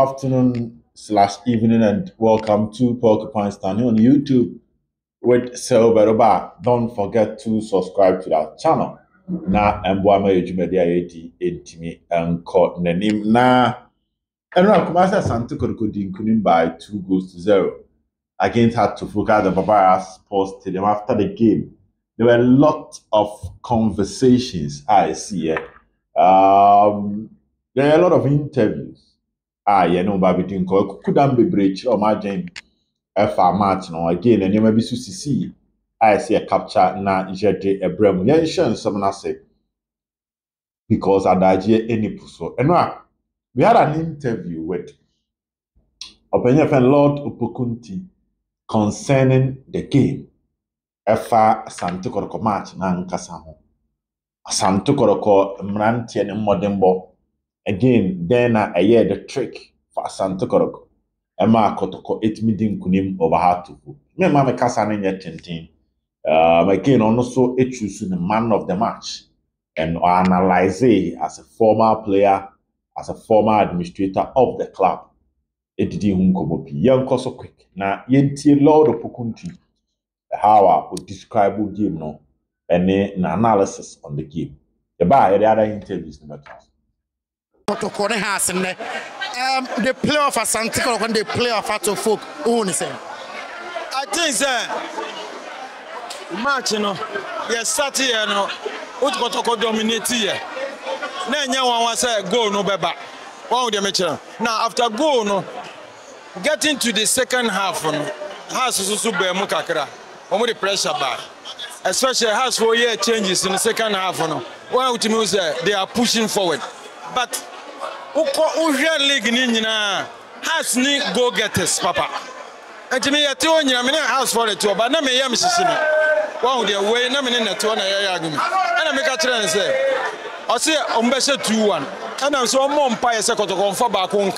afternoon / evening and welcome to Porcupine Stand on YouTube with Selberoba. Don't forget to subscribe to that channel. Na Mbwama Yujumedia Yeti Intimi and Court Nenim na and Kumasa Asante Kotoko Mukwala by 2-0 against Asante the Barbara Sports Stadium after the game. There were a lot of conversations I see here. There are a lot of interviews. Baby doing couldn't be breach or margin FR match no again, and you may be see. I see a capture na jete ebrem. Yeah, sure, someone say because I died any puso. And we had an interview with News-Opoku Nti concerning the game. FR Asante Kotoko match na nkasa ho. Asante Kotoko mrantie ne modembo. Again, then I hear the trick for Asante Kotoko. Emma Kotoko 8 meeting kunim over her to put. Me mama kasa ne tintin. Again, also choose the man of the match and analyze it as a former player, as a former administrator of the club. It did him come young so quick. Now, yenti News-Opoku Nti how I would describe the game no and an analysis on the game. The other interviews number 2. Kotoko has the playoff Asante Kotoko when they play off out of folk. I think that match, yes, Saturday, Kotoko dominate here. Then you want to say goal no beba. One of the now after goal no, getting to the second half has to be mukakra. The pressure back, especially has 4 year changes in the second half. One of the they are pushing forward, but league has ni go getters, Papa. And to me, I told you, I'm in a house for the tour, but not me, Mississippi. One day, way, no minute, and I make a trend and say, I say, Umbessa 2-1, and I'm so more umpire second to go for back home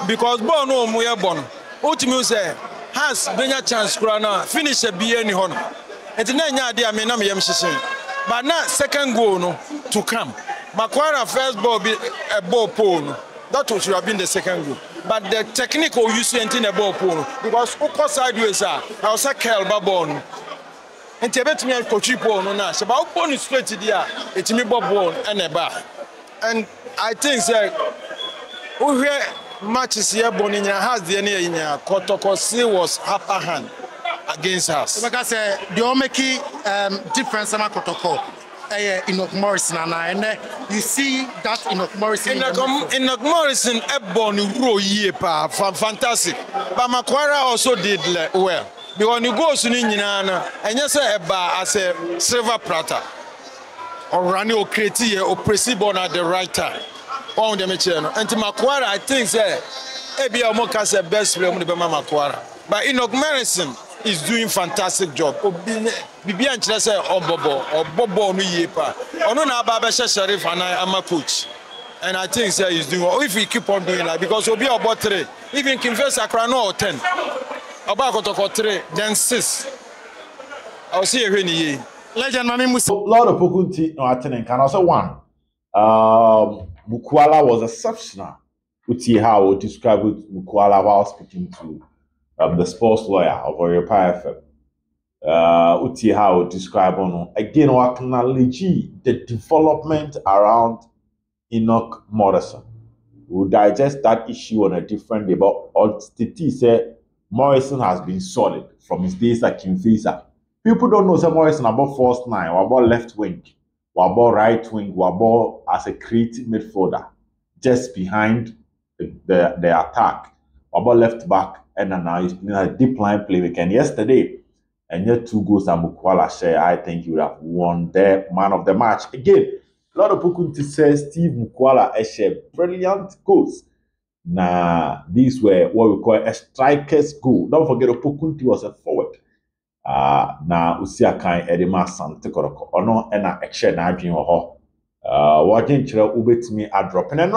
because Bono, we are born. Ultimately, say, has been a chance to finish a BN honor. And the 9 idea, I mean, I'm Mississippi. But now, second goal no, to come. Mukwala first ball be a ball pole. That should have been the second goal. But the technical use in a ball pole because Oko sideways I was a Kelba ball. And Tibet me a coachy ball no nash. About one is straight there, it's me ball and a bar. And I think that we hear matches here Bonin has the in Kotoko was upper hand against us. Like I said, the only difference in Kotoko. Enoch Morrison and you see that Enoch Morrison Enoch Morrison born fantastic, but Mukwala also did well because you go to Ninjana and you say as a silver platter or running or creative or pressible at the right time on the machine. And to Mukwala, I think that Ebi Amoka's the best player on the Mukwala, but Enoch Morrison is doing fantastic job. Bibi anchire say obobo no yepa. Ono na Baba Sharif and I am a coach. And I think say he's doing well. If we keep on doing that because we'll be about 3. Even confess Accra no 10. About Kotoko 3, then 6. I'll see you when he Legend Mami Musa. News-Opoku Nti no attending can also one. Mukwala was exceptional. Uti how describe Mukwala while speaking to the sports lawyer of Oripa FM. Uti how describe on again what can acknowledge the development around Enoch Morrison. We'll digest that issue on a different day, but Titi said Morrison has been solid from his days at Kimfisa. People don't know say Morrison about first 9, or about left wing, or about right wing, or about as a creative midfielder, just behind the attack, or about left back. And now he's playing a deep line playmaker. And yesterday, and yet 2 goals and Mukwala share, I think he would have won the man of the match. Again, News-Opoku Nti says Steve Mukwala share brilliant goals. Now, these were what we call a striker's goal. Don't forget, Opoku Nti was a forward. Now, Usiakai Edema Asante Kotoko. Ono, and I share na dream or watching Chira Ubet me a drop. And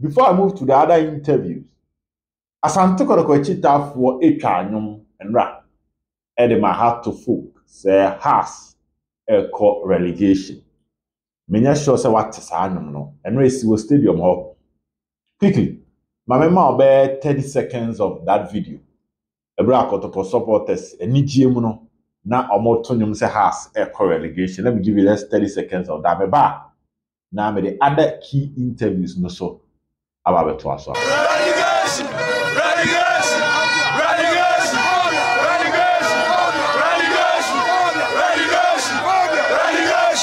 before I move to the other interviews, Asante Kotoko chita for etwa and Edema had to folk say has a court relegation. Menya sure say what is no and race was stadium hall quickly Mamema obe 30 seconds of that video. Ebra Kotoko supporters enijie mu no na omotonyum se has a relegation. Let me give you just 30 seconds of that. Meba na me the other key interviews no so ababeto aso. Relegation! Relegation! Relegation! Relegation! Relegation! Relegation! Relegation!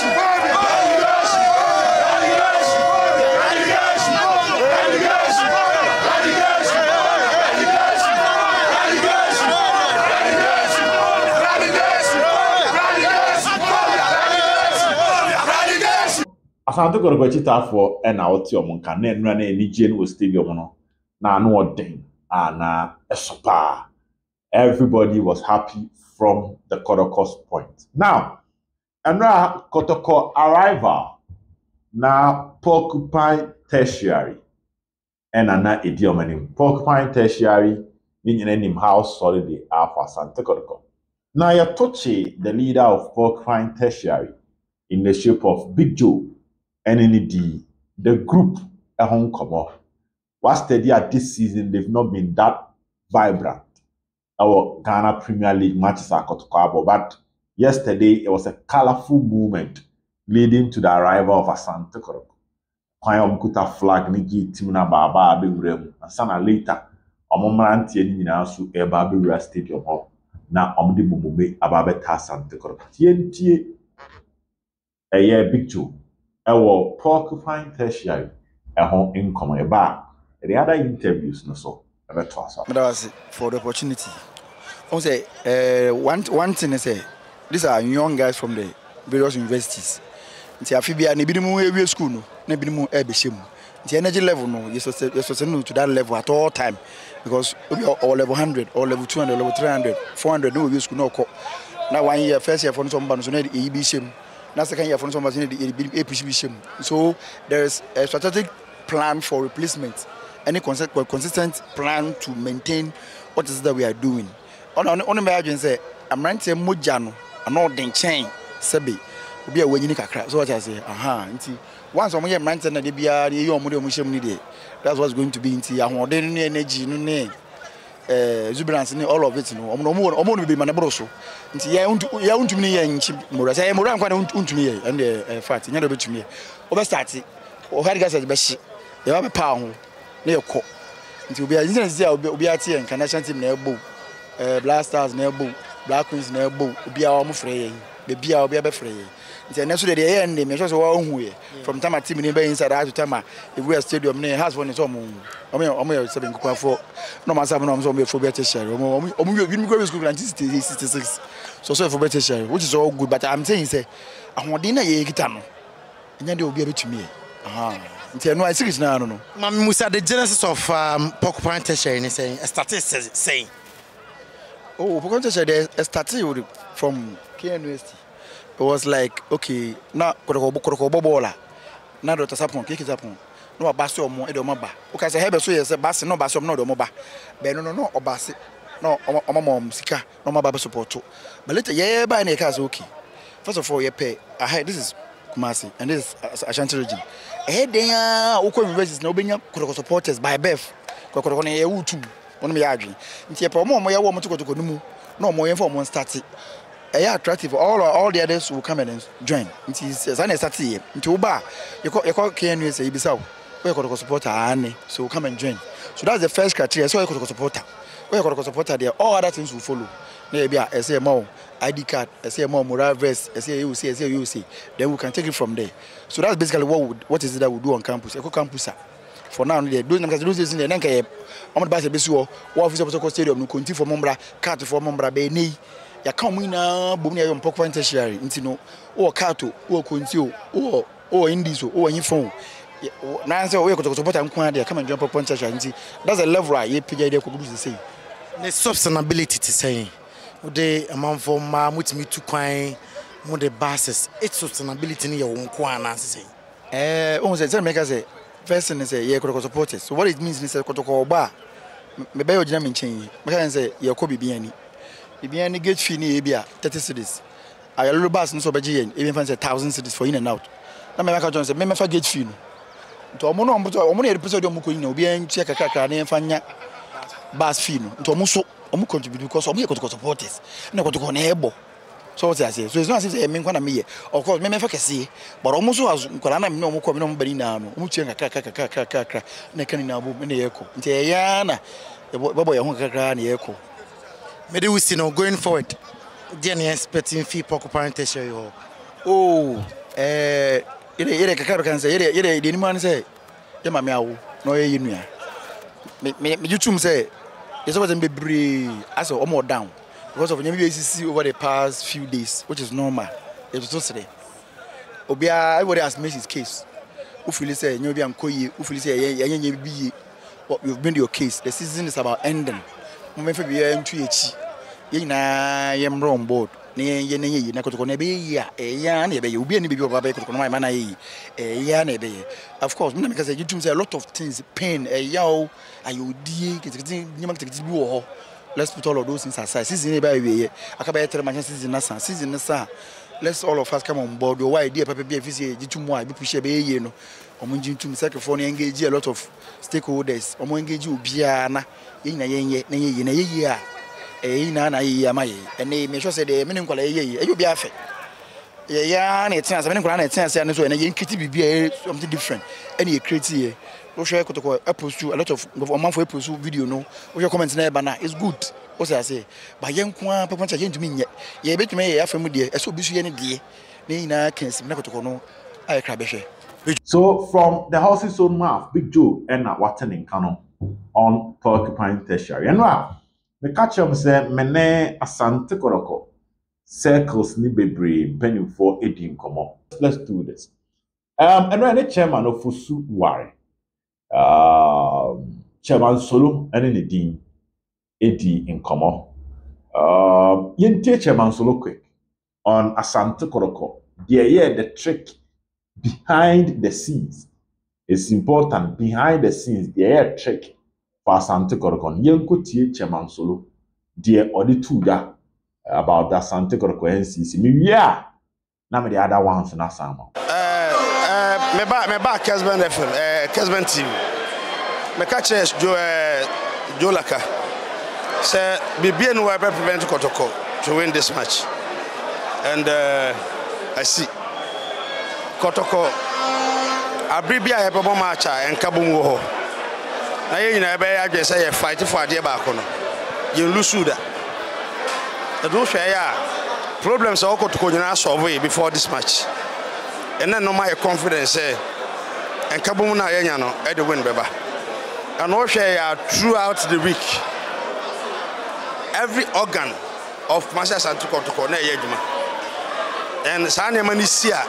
Asante Kotoko Chitafo na oti omunka na enura na enije no stadium no na anu odin na esopa. Everybody was happy from the Kotoko's point. Now, enura Kotoko arrival na Porcupine Tertiary na idiomanim Porcupine Tertiary in house solid for Asante Kotoko. Now Yatoche, the leader of Porcupine Tertiary, in the shape of Big Joe, and in the group at home come off. Was steady at this season, they've not been that vibrant. Our Ghana Premier League matches are Kotoko, but yesterday it was a colorful movement leading to the arrival of Asante Kotoko. Kwayom kuta flag nigi timuna baba abewrem asana later omomrantie ni nyina so eba abewra stadium ho na omde bobube ababeta Asante Kotoko tie eye Big Joe ewo Porcupine Tertiary eho income eba the other interviews no so ebeto aso for the opportunity. I say one thing is these are young guys from the various universities. Nti afibia ne bidimu ewie school no na bidimu ebehye mu. Nti energy level no you so to that level at all time because all level 100 or level 200 level 300 400 no we school no ko. Now 1 year first year for no somebody so na e bi shem. Now second year for no somebody na e push bi shem. So there is a strategic plan for replacement, any consistent plan to maintain what is that we are doing. On imagine say I'm running moja no ano den chain sebe obi a wanyini kakra. So what I say nti once omo ye mrante na de bia ye omo de omo hyem ni de, that's what's going to be nti ahoden ne energy no ne exuberance ne all of it no omo no be ma ne bro so nti ye untumi ne ye nchi mura say mura nkwa ne untumi ye and the fact nya do betumi ye obe start o hard gas be hye ye ba pa ho ne ye ko nti obi a instance say obi a tie international team na ebo Black Stars na ebo Black Queens na ebo obi a omo frɛ ye be bia obi a be frɛ ye nti na so de ye end me so wa hu ye from time team ni be inside out to time every stadium ne has one so omo seven kwafo no man say no omo be for better share omo we go school 1966 so for better share which is all good, but I'm saying say ahoden na ye kita no enya de obi a betumi nti no I serious na no Mami Musa, the genesis of Porcupine Tertiary is saying statistics saying Porcupine Tertiary started from KNUST. It was like okay na Kotoko bobola na do tasapon keke sapon no abase omo e do mo ba o ka say hebe so ye say base no base omo no do mo ba be no obase no omo sika no mo ba support. But later ye ba na e ka say okay, first of all ye pay this is Kumasi and this is Ashanti region den ukọ universities na obenya Kotoko supporters by birth Kotoko na ye wutu ono me ya adwen nti e pa omo ye wo mo Kotoko no mu na omo ye for omo start attractive. All the others will come and join. It is an SAT. Into Uba, you call KNUS, Ibisau, where Kotoko supporter, so come and join. So that's the first criteria. So I Kotoko supporter. Where Kotoko supporter there, all other things will follow. Maybe a SMO, ID card, SMO, moral vest, SAUC, then we can take it from there. So that's basically what is it that we do on campus. Eco campus. For now, they're doing this in the Nanka. I'm about to be sure. What officer of the stadium, no continue for Mombra, card for Mombra, Beni. Ya come na bomu ya Porcupine Tertiary nti no o kato o kontio o indiso o anyifon na nse o Kotoko supporter nko ade come and join Porcupine Tertiary nti that's a level I pija ide ko gudu say the sustainability to say the amount for ma mutimi tu kwan mo the basis its sustainability ni ye won ko ana say o say make say first thing say ye Kotoko supporters. So what it means is say Kotoko ba me be ogina me nchen make say ye ko bibiani Ibiani gate fee ni ebia 30 cedis. Ayalo bus no so beje yen, even fancy 1,000 cedis for in and out. Na me make John say me fa gate fee no. nti omo no omo na represent omo ko nyina obi enche kakra na emfa nya bas fee no nti omo so omo contribute because omo Kotoko supporters na Kotoko na ebo so what I say so it's not as if me nkwa na me of course me fa kese but omo so as nkwa na me no omo ko me no bani na no omo chie kakra na kan na abo me na yeko nti ya na babo ya ho kakra na yeko me dey we see no going forward dey na expecting fee occupying tertiary hall. Oh ire kakaro kan say ire de ni man say ye ma me awo no ye nua me jutum say there's always be brave as omo down because of NCC over the past few days, which is normal. It was just today. Obia, everybody has made his case. Who feel say you be ankoye, who feel say be but you've been your case. The season is about ending. Moment for be into echi. Ye na yem on board. Ye na Kotoko na be ya na be obi ani be baba Kotoko na man ya na be. Of course, me because you say a lot of things pain yaw ayodi nyama bi wo. Let's put all of those things aside. Season by way. Akaba tell my season na let's all of us come on board. Why idea papa be efisi jitu mo a be push be ye no. Omo jintu msake for na engage a lot of stakeholders. Omo engage obia na ye na ye a na ye amaye. And me sure say the me nkwala ye obi afa. Ya na etia se me nkwala na etia se na so na ye nkiti bibia something different. And ye create here. We share Kotoko post a lot of for post video no. We comment na eba na it's good. What I say, but young kwa papa cha yen to me ye betumi ye afemu de e so bisu ye ne de na kensim na Kotoko no ay kra behwe. So from the house's own mouth, Big Joe and Watan in Kano on occupying tertiary. And me catch him say mene Asante Kotoko circles ni bebre penny for edin komo. Let's do this. And when the chairman of Fusu Ware. Chairman Solo and the Dean Eddie in common. Yente Chairman Solo quick on Asante Kotoko. The trick behind the scenes is important. Behind the scenes, the trick for Asante Kotoko. Yenko tie Chairman Solo. The only two that about the Asante Kotoko NCC. Me yeah. Now the other ones na sama. Me back Kesben FM, Kesben TV. Me catch Joe Laka. Say BBN will prevent Kotoko to win this match. And I see Kotoko Abribia have a match and Kabum wo. Na ye na be agbe say fight for ade ba ko no. You lose that. The do share problems are Kotoko nyina solve before this match. And then no my confidence and Kabum na yenya no e de win beba. And we share throughout the week. Every organ of Asante Kotoko na yejuma. And Sane mani sia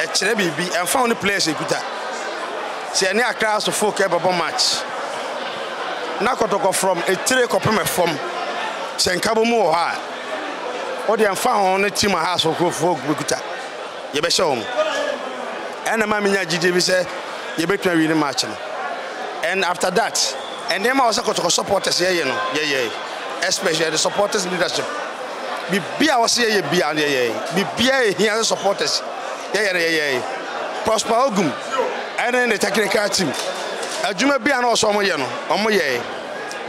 e kire bibi and found the players ekuta. See any across the folk eba match. Na Kotoko from a 3 kopeme form. Se Kabum wo ha. O de found on team house for folk ekuta. You be show. And the maminya GDB say you better win the match. And after that, and then I also got to supporters here, you know, especially the supporters leadership. Be our say be and be here supporters. Prosper Ogum, and then the technical team. Ajuma be and also omo ye.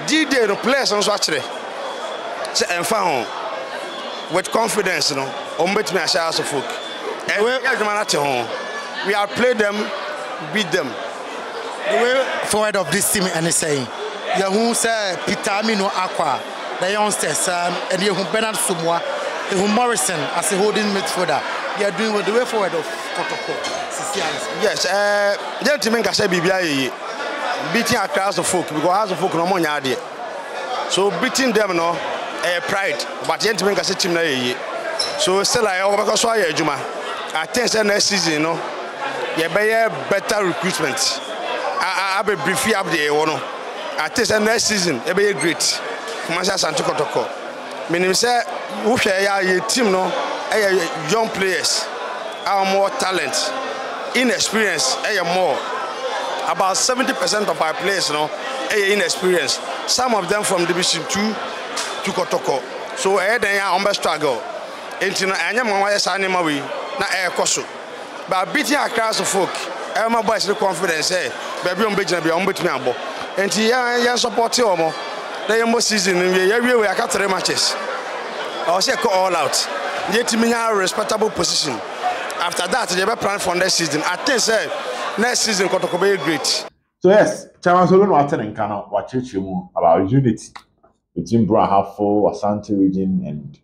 D-Day the players on actually. And found with confidence, you know, on bet me a shout of folk. And we have played them, beat them. The way forward of this team and saying, you say Peter Amino Aqua, the youngsters, and you Bernard Sumwa, you Morrison as a holding midfielder. You are doing with the way forward of Kotoko. Yes, gentlemen, I say BBI beating across the folk because as the folk no money idea. So beating them no pride, but gentlemen, I say team na so still I because why Juma. I think next season, you know, you better recruitment. I be briefly up there, you know. I think next season, it be great. Asante Kotoko. Meaning say, we share your team, no, young players, our more talent, inexperience, more. About 70% of our players, you know, inexperienced. Some of them from Division 2 to Kotoko. So, they are struggle. And you know, I am na air koso but beating across the folk my boys the confidence say baby on bejina be on betumi abo enti ya support omo the most season we aka 3 matches I say go all out yet me a respectable position after that they be plan for next season I think say next season Kotoko be great. So yes, Chairman Solon Watson Kano Wachichimu about unity between Brahafo, Asante region and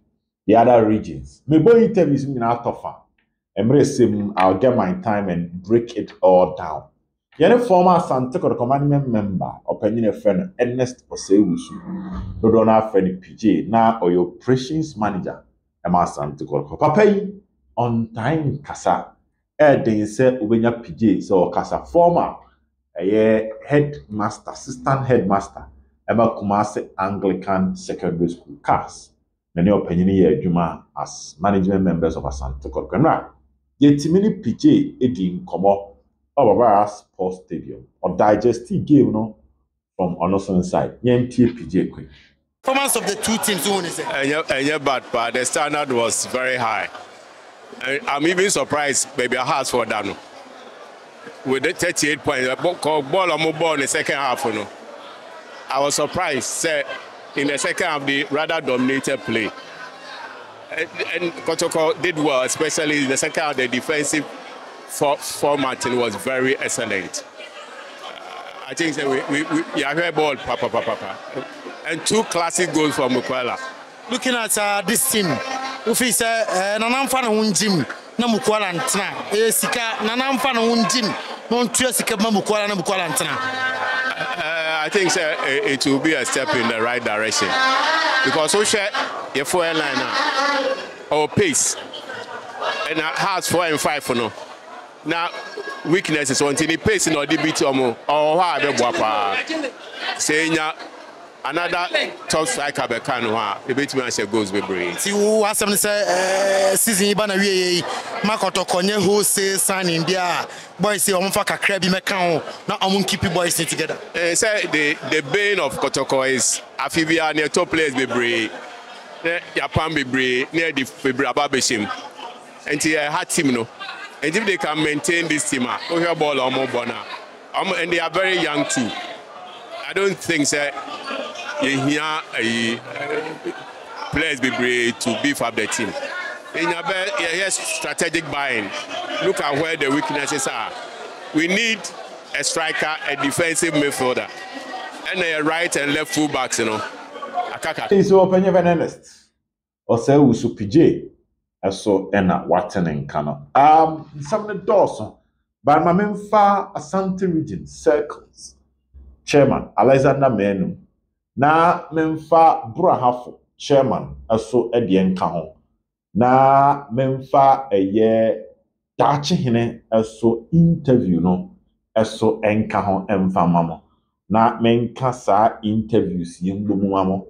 the other regions. Me boy interviews me out of fun. I'll get my time and break it all down. Yene former Asante Kotoko member, opinion friend Ernest Osewusu, Dodona friend PJ, now or your operations manager, Emma Asante Kotoko. Papa on time kasa. They say Ubenya PJ, so kasa former headmaster, assistant headmaster, Emma Kumasi Anglican Secondary School, CAS. Many opinion here, Juma, as management members of Asante Kotoko. Yet, many PJ in Komo, our Sports Stadium, or digestive game, no, from Onoson side. Yenti PJ quick. Performance of the two teams, who is it? But the standard was very high. I'm even surprised, maybe a house for Dano. With the 38 points, ball on ball in the second half. You know. I was surprised, in the second half, they rather dominated play. And Kotoko did well, especially in the second half, the defensive formatting was very excellent. I think that we have ball, papa. And 2 classic goals from Mukwala. Looking at this team, if he say nanamfa na wunjim na Mukwala ntena sika nanamfa na wunjim no ntua sika ma Mukwala na Mukwala ntena. I think it will be a step in the right direction because so share your 4 line our pace and has 4 and 5 for no. Now weaknesses until the pace in or DBT or how be boapa saying another top striker be can a bit me say goals be bring. See who has some say season iba na wie Kotoko nye wholesale signing dia boys say omo fa kakra bi meka ho na omo keep boys together. Say the bane of Kotoko is afibia near top players be bring. Ya pam be bring near the February ababeshim. Until a hard team no. And if they can maintain this team, we have ball omo bona. And they are very young too. I don't think say players be brave to beef up the team. Here's strategic buying. Look at where the weaknesses are. We need a striker, a defensive midfielder, and a right and left fullbacks, you know. So open your honest. Or say we should PJ. So ena Watson and Kano. Some of the doors, but my main far Asante region circles. Chairman Alexander Menu. Na memfa Brahafo chairman aso edien ka ho na memfa dachi hene aso interview no aso enka ho emfa mamo na menka sa interviews yimbomu mamo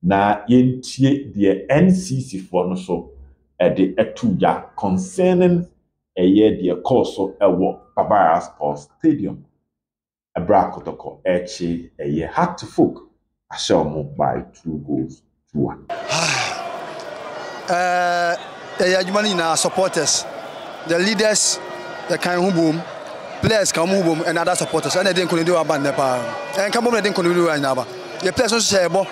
na yentie de NCC for no so de etuja concerning de course ewo Babara Sports Stadium Abra Kotoko echi hard to folk I shall move by 2 goals to 1. Supporters, the leaders, the kind of boom, players come boom, and other supporters, and they didn't do a band. And come on, they didn't do right now. The players don't say, what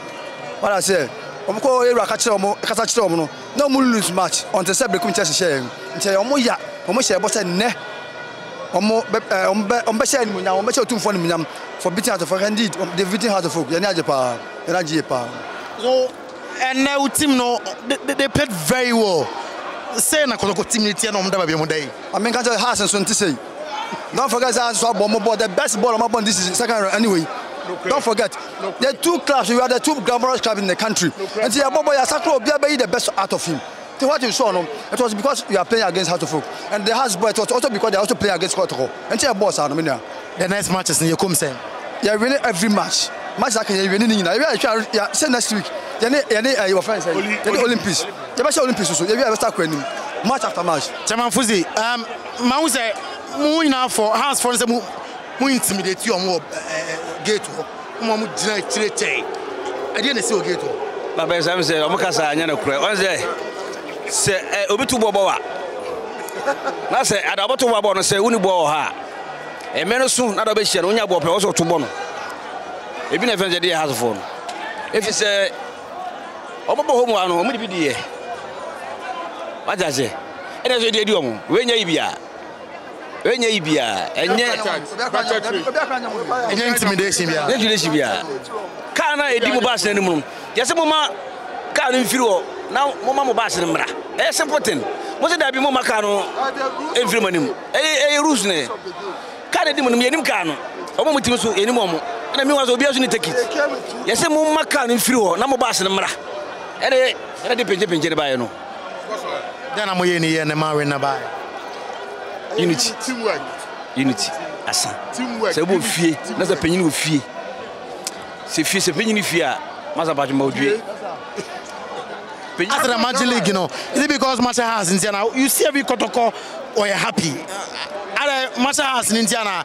I say, I'm calling Rakachom, no more lose match until Sabre come to share. And say, Omoya, Omosha, but ne. For beating out of indeed, the beating out of folk, so, and now team no, they played very well. Say na Kotoko team day. I mean, can't has and son to say. Don't forget I saw the best ball on this is second round anyway. Don't forget, there are 2 clubs, we are the 2 glamorous clubs in the country. And see, Bobo Yasakro be the best out of him. So what you saw, no, it was because you are playing against Hatofok. And the Hasbro, it was also because they also play against Kotoko. And see a boss, I mean, the next matches in your come saying. You are winning every match. Match like you're winning. You say next week. Your friends say the Olympics. The best Olympics also. You have start winning match after match. Chairman Fuzi, Mauze, moving for house for them, who intimidate you on more gate. Who deny I didn't see a gate. My best, I'm saying, Omokasa, and Yanoko. One day, say, Obitu Boboa. I say, I don't want to say, Unibo ha. meno so na do be hye no nya bo pe wo so to bo no e bi na fenje dey has for no if is omo bo homo ano omo di bi die waja se ene so dey di omo we nya ibia enye intimidation bia ka na edi mo bass na nimu yese mo ma ka no mfiri ho na mo ma mo bass na mra simple thing mo se da bi mo ma ka no mfiri manim rules ne ka na di mo nim yenim ka no omo mutim so yenim omo na mi wa so obi aso ni take it yese mo ma ka no mfiri ho na mo bass na mra ene de penje de bae no dana mo ye ni ye na ma we na bae unity asa se bo fie na se penyin wo fie se penyin fie a masa ba juma odue after the Magic League, is it because Master has in Tiana? You see every Kotoko or you're happy? Master has in Tiana,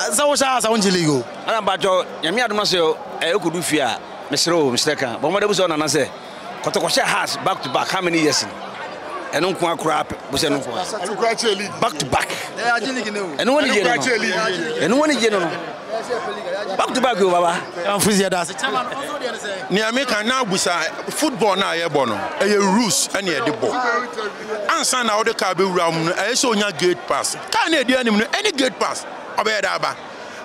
Zawasha has a League. And about your Yamia Maseo, I could do fear, Mr. Ka, but what was on and I say, Kotoko has back to back, how many years? And don't crap, was back to back. And one again, back to back, Baba. Niameka now busa football na ye bono e rules and ye the ball ansa na the car be round e so nya gate pass can e dey anim no any gate pass obey da ba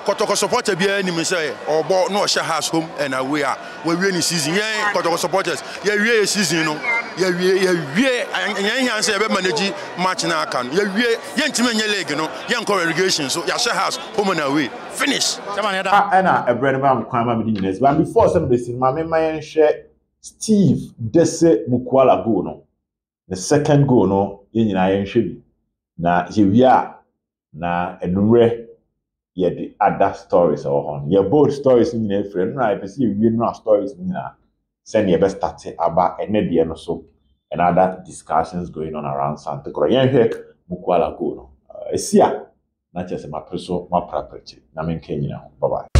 Kotoko supporter bi anim say obo no share house home and away a we wie ni season ye Kotoko supporters ye wie season no ye wie yan say be manage match na aka no ye wie ye ntime nye league no ye nko relegation so ya share house home and away finish a bread man kwama me nyines but before some be sin ma share Steve Dese Mukwala goal no the second goal no ye nyina ye nhwe bi na ye wia na enumre ye the other stories or on ye both stories nyina frɛ no I perceive ye no stories nyina send ye best start aba ene de no so and other discussions going on around Asante Kotoko ye hwe Mukwala goal no esia na chese ma preso ma prapreche na menke nyina bye bye.